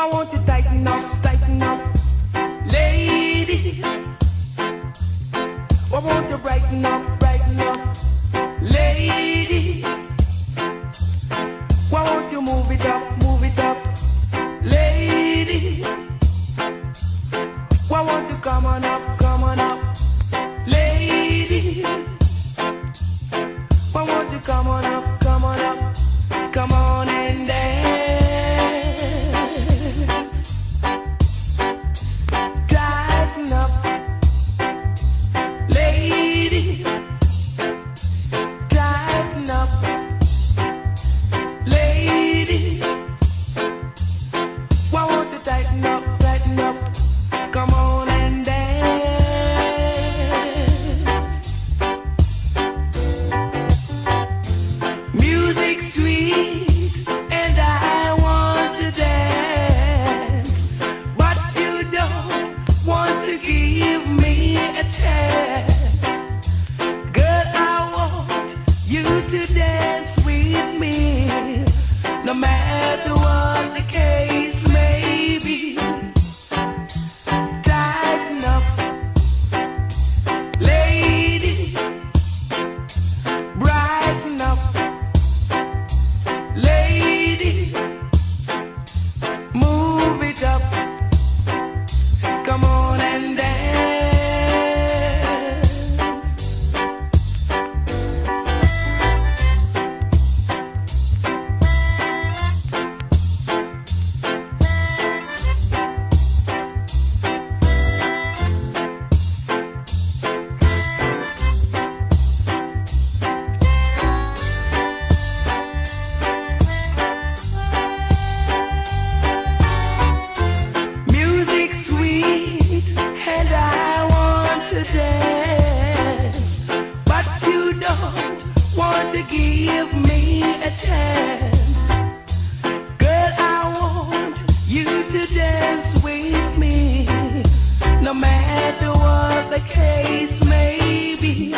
Why won't you tighten up, lady? Why won't you brighten up, lady? Why won't you move it up, lady? Why won't you come on up, lady? Why won't you come on up, come on and dance? Tighten up, lady. Tighten up, lady. Why won't you tighten up, come on and dance. Music sweet and I want to dance, but you don't want to give me a chance. Girl, I want you to dance with me, no matter what the case may be. Tighten up, lady. Brighten up, lady. Move it up, come on and dance. Music sweet and I want to dance, but you don't want to give me a chance. Girl, I want you to dance with me, no matter what the case may be.